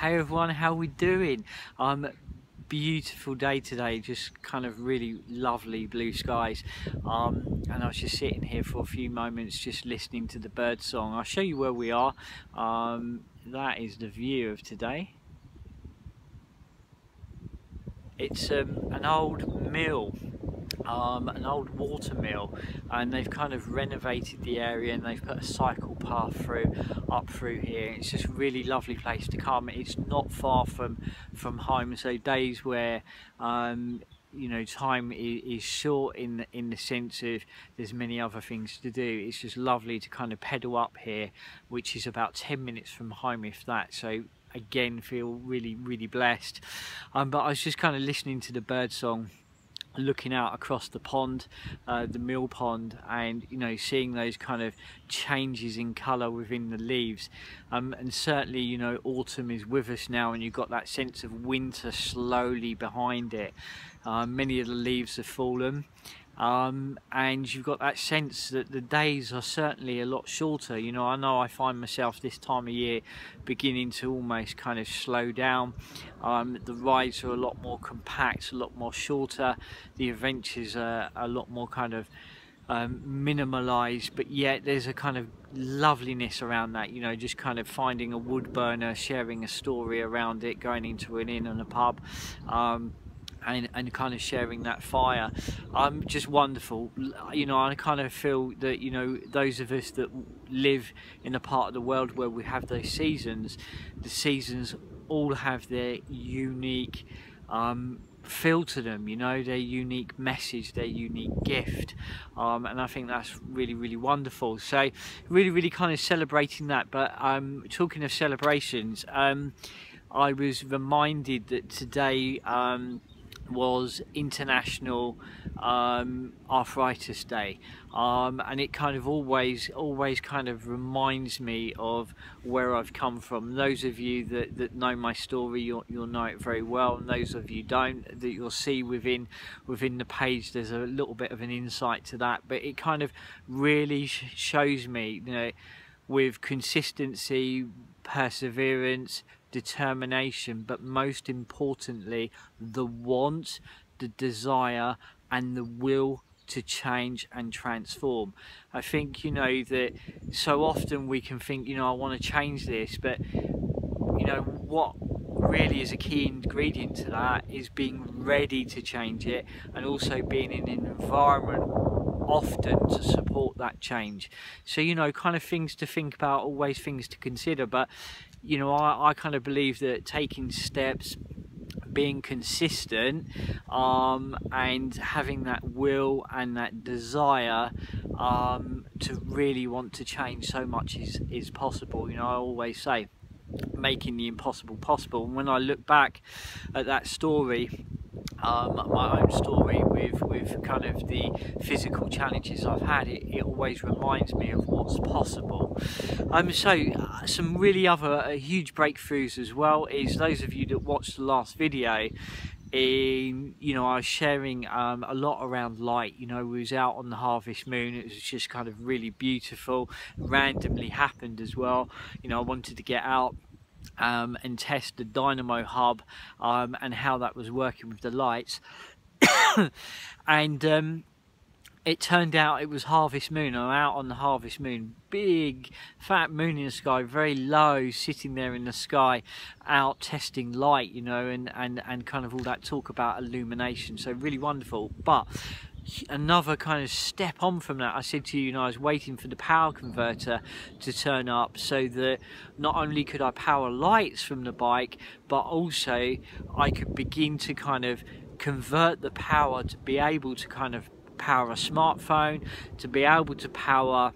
Hey everyone, how we doing? Beautiful day today, just kind of really lovely blue skies, and I was just sitting here for a few moments just listening to the bird song. I'll show you where we are. That is the view of today. It's an old mill, an old water mill, and they've kind of renovated the area and they've put a cycle path up through here. It's just a really lovely place to come. It's not far from home, so days where you know, time is short in the sense of there's many other things to do, it's just lovely to kind of pedal up here, which is about 10 minutes from home, if that. So again, feel really blessed. But I was just kind of listening to the bird song, looking out across the pond, the mill pond, and you know, seeing those kind of changes in colour within the leaves, and certainly, you know, autumn is with us now, and you've got that sense of winter slowly behind it. Many of the leaves have fallen, and you've got that sense that the days are certainly a lot shorter. You know I find myself this time of year beginning to almost kind of slow down. The rides are a lot more compact, a lot more shorter. The adventures are a lot more kind of minimalized, but yet there's a kind of loveliness around that, you know, just kind of finding a wood burner, sharing a story around it, going into an inn and a pub, and kind of sharing that fire. Just wonderful. You know, I kind of feel that, you know, those of us that live in a part of the world where we have those seasons, the seasons all have their unique feel to them, you know, their unique message, their unique gift, and I think that's really wonderful. So really kind of celebrating that. But talking of celebrations, I was reminded that today was International Arthritis Day, and it kind of always kind of reminds me of where I've come from. Those of you that know my story, you'll know it very well, and those of you don't, that you'll see within the page, there's a little bit of an insight to that. But it kind of really shows me, you know, with consistency, perseverance, determination, but most importantly the want, the desire and the will to change and transform. I think, you know, that so often we can think, you know, I want to change this, but you know what really is a key ingredient to that is being ready to change it, and also being in an environment often to support that change. So, you know, kind of things to think about, always things to consider. But you know, I kind of believe that taking steps, being consistent, and having that will and that desire to really want to change so much is possible. You know, I always say making the impossible possible. And when I look back at that story, my own story with kind of the physical challenges I've had, it always reminds me of what's possible. So some really other huge breakthroughs as well is those of you that watched the last video. You know, I was sharing a lot around light. You know, we was out on the harvest moon. It was just kind of really beautiful. Randomly happened as well. You know, I wanted to get out and test the dynamo hub and how that was working with the lights. And it turned out it was harvest moon. I'm out on the harvest moon, big fat moon in the sky, very low, sitting there in the sky, out testing light, you know, and kind of all that talk about illumination. So really wonderful. But another kind of step on from that, I said to you, you know, I was waiting for the power converter to turn up so that not only could I power lights from the bike, but also I could begin to kind of convert the power to be able to kind of power a smartphone, to be able to power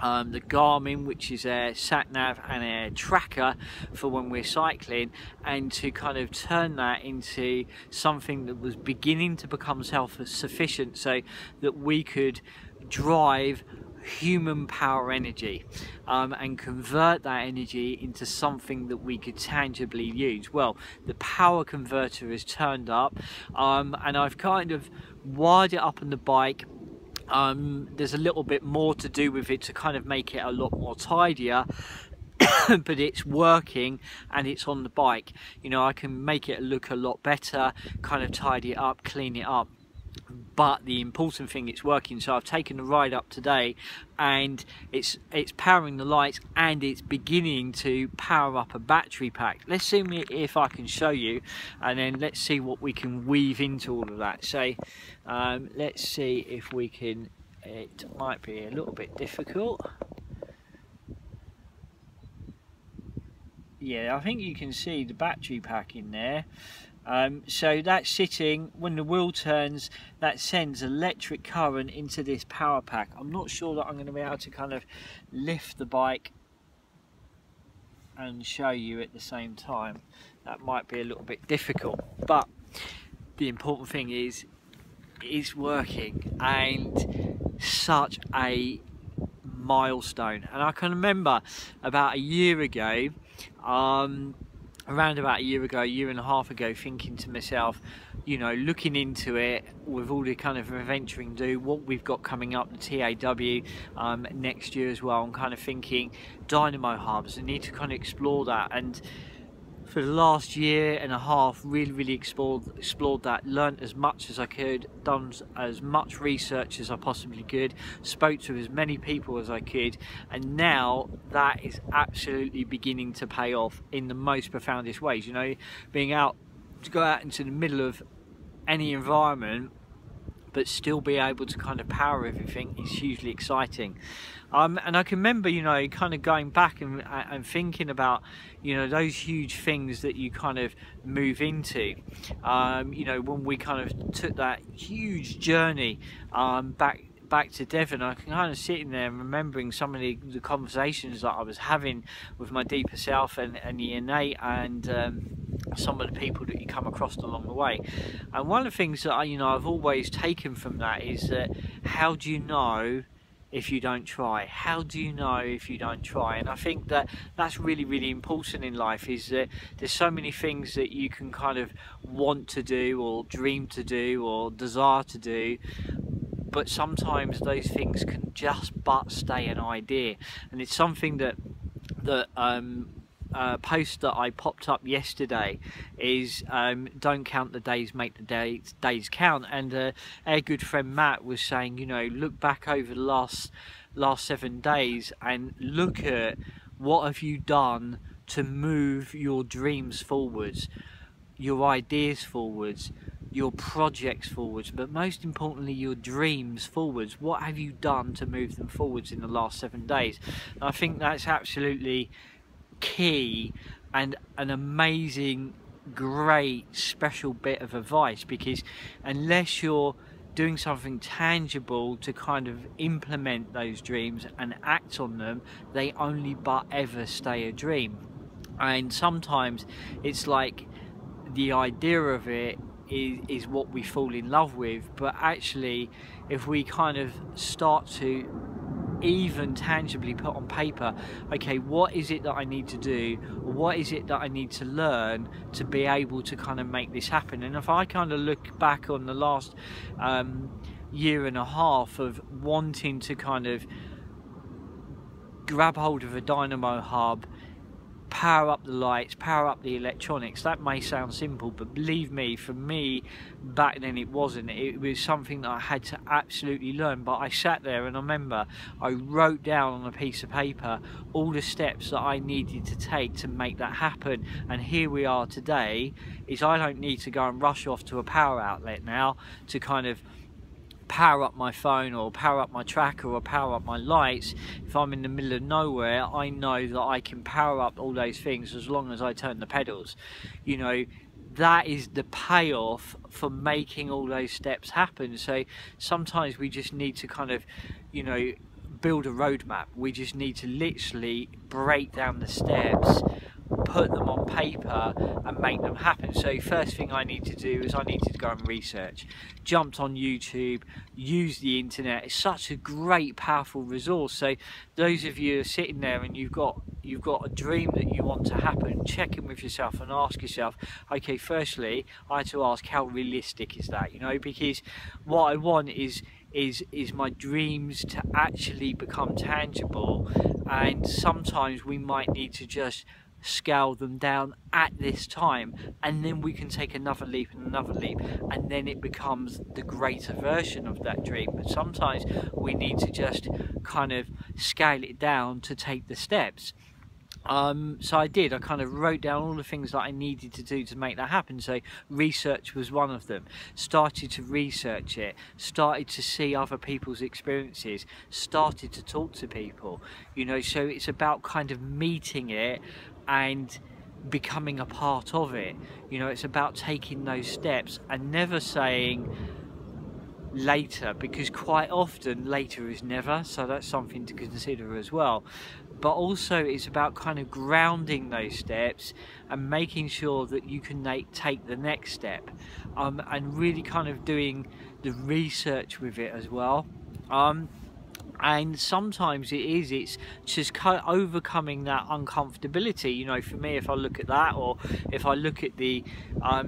the Garmin, which is a sat nav and a tracker for when we're cycling, and to kind of turn that into something that was beginning to become self-sufficient, so that we could drive human power energy and convert that energy into something that we could tangibly use. Well, the power converter has turned up, and I've kind of wired it up on the bike. There's a little bit more to do with it to kind of make it a lot more tidier. but it's working and it's on the bike. You know, I can make it look a lot better, kind of tidy it up, clean it up, but the important thing, it's working. So I've taken the ride up today and it's powering the lights, and it's beginning to power up a battery pack. Let's see if I can show you, and then let's see what we can weave into all of that. So let's see if we can. It might be a little bit difficult. Yeah, I think you can see the battery pack in there. So that's sitting, when the wheel turns, that sends electric current into this power pack. I'm not sure that I'm going to be able to kind of lift the bike and show you at the same time. That might be a little bit difficult, but the important thing is it's working, and such a milestone. And I can remember about a year ago, around about a year and a half ago, thinking to myself, you know, looking into it with all the kind of adventuring do, what we've got coming up, the TAW next year as well, I'm kind of thinking dynamo hubs, I need to kind of explore that. And for the last year and a half, really explored that, learnt as much as I could, done as much research as I possibly could, spoke to as many people as I could, and now that is absolutely beginning to pay off in the most profoundest ways. You know, being out to go out into the middle of any environment but still be able to kind of power everything is hugely exciting. And I can remember, you know, kind of going back and thinking about, you know, those huge things that you kind of move into. You know, when we kind of took that huge journey back to Devon, I can kind of sitting there and remembering some of the conversations that I was having with my deeper self and the innate, and some of the people that you come across along the way. And one of the things that I've always taken from that is that, how do you know if you don't try? How do you know if you don't try? And I think that that's really important in life, is that there's so many things that you can kind of want to do or dream to do or desire to do, but sometimes those things can just but stay an idea. And it's something that post that I popped up yesterday is don't count the days, make the days count. And our good friend Matt was saying, you know, look back over the last 7 days and look at what have you done to move your dreams forwards, your ideas forwards, your projects forwards, but most importantly your dreams forwards. What have you done to move them forwards in the last 7 days? And I think that's absolutely key and an amazing, great, special bit of advice, because unless you're doing something tangible to kind of implement those dreams and act on them, they only but ever stay a dream. And sometimes it's like the idea of it is what we fall in love with, but actually if we kind of start to even tangibly put on paper, okay, what is it that I need to do, what is it that I need to learn to be able to kind of make this happen? And if I kind of look back on the last year and a half of wanting to kind of grab hold of a dynamo hub, power up the lights, power up the electronics, that may sound simple, but believe me, for me back then it wasn't. It was something that I had to absolutely learn. But I sat there and I remember I wrote down on a piece of paper all the steps that I needed to take to make that happen. And here we are today, is I don't need to go and rush off to a power outlet now to kind of power up my phone or power up my tracker or power up my lights. If I'm in the middle of nowhere, I know that I can power up all those things as long as I turn the pedals. You know, that is the payoff for making all those steps happen. So sometimes we just need to kind of, you know, build a roadmap. We just need to literally break down the steps put them on paper and make them happen. So first thing I need to do is I needed to go and research. Jumped on YouTube, used the internet. It's such a great, powerful resource. So those of you who are sitting there and you've got a dream that you want to happen, check in with yourself and ask yourself, okay, firstly I had to ask, how realistic is that? You know, because what I want is my dreams to actually become tangible, and sometimes we might need to just scale them down at this time, and then we can take another leap and another leap, and then it becomes the greater version of that dream. But sometimes we need to just kind of scale it down to take the steps. So I kind of wrote down all the things that I needed to do to make that happen. So research was one of them. Started to research it, started to see other people's experiences, started to talk to people, you know. So it's about kind of meeting it and becoming a part of it, you know. It's about taking those steps and never saying later, because quite often later is never, so that's something to consider as well. But also it's about kind of grounding those steps and making sure that you can take the next step, and really kind of doing the research with it as well. And sometimes it's just overcoming that uncomfortability. You know, for me, if I look at that, or if I look at the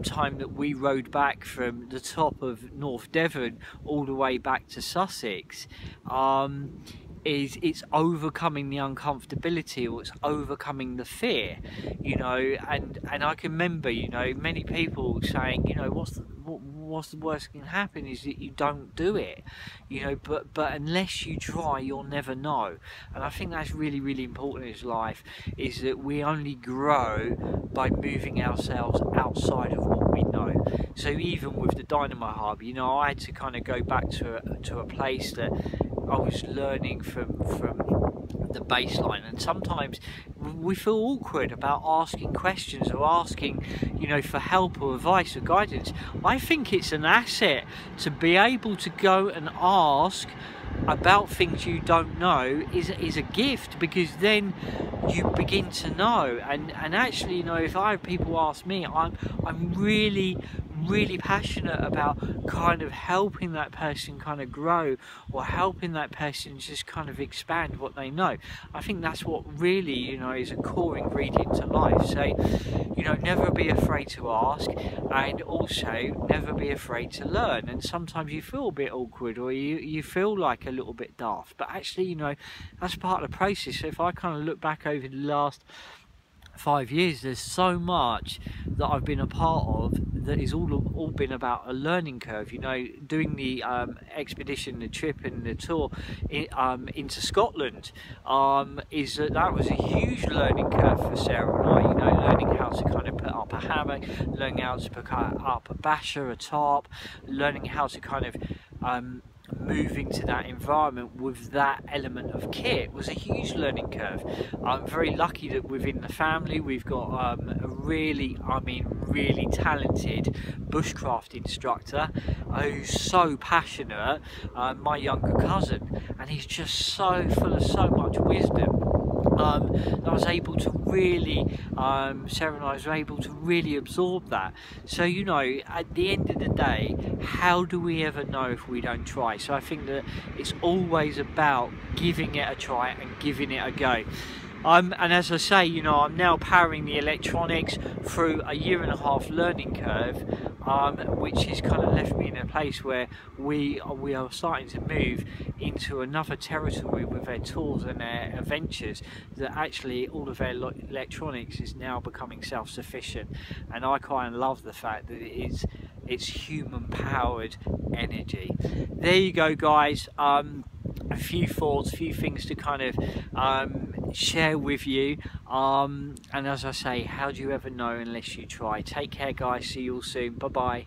time that we rode back from the top of North Devon all the way back to Sussex, it's overcoming the uncomfortability, or it's overcoming the fear, you know. And I can remember, you know, many people saying, you know, what's the worst that can happen is that you don't do it, you know. But unless you try, you'll never know. And I think that's really important in life, is that we only grow by moving ourselves outside of what we know. So even with the Dynamo Hub, you know, I had to kind of go back to a place that I was learning from the baseline, and sometimes we feel awkward about asking questions or asking, you know, for help or advice or guidance. I think it's an asset to be able to go and ask about things you don't know is a gift, because then you begin to know. And actually, you know, if I have people ask me, I'm really passionate about kind of helping that person kind of grow, or helping that person just kind of expand what they know. I think that's what really, you know, is a core ingredient to life. So, you know, never be afraid to ask, and also never be afraid to learn. And sometimes you feel a bit awkward, or you feel like a little bit daft, but actually, you know, that's part of the process. So if I kind of look back over the last 5 years, there's so much that I've been a part of that is all been about a learning curve. You know, doing the expedition, the trip and the tour into Scotland, that was a huge learning curve for Sarah and I. You know, learning how to kind of put up a hammock, learning how to put up a basher, a tarp, learning how to kind of moving to that environment with that element of kit was a huge learning curve. I'm very lucky that within the family we've got a really talented bushcraft instructor who's so passionate, my younger cousin, and he's just so full of so much wisdom. I was able to really, Sarah and I was able to really absorb that. So, you know, at the end of the day, how do we ever know if we don't try? So I think that it's always about giving it a try and giving it a go. And as I say, you know, I'm now powering the electronics through a 1.5 year learning curve, which has kind of left me in a place where we are starting to move into another territory with our tours and our adventures, that actually all of our electronics is now becoming self-sufficient. And I kind of love the fact that it's human powered energy. There you go, guys. A few thoughts, a few things to kind of share with you, and as I say, how do you ever know unless you try? Take care, guys. See you all soon. Bye bye.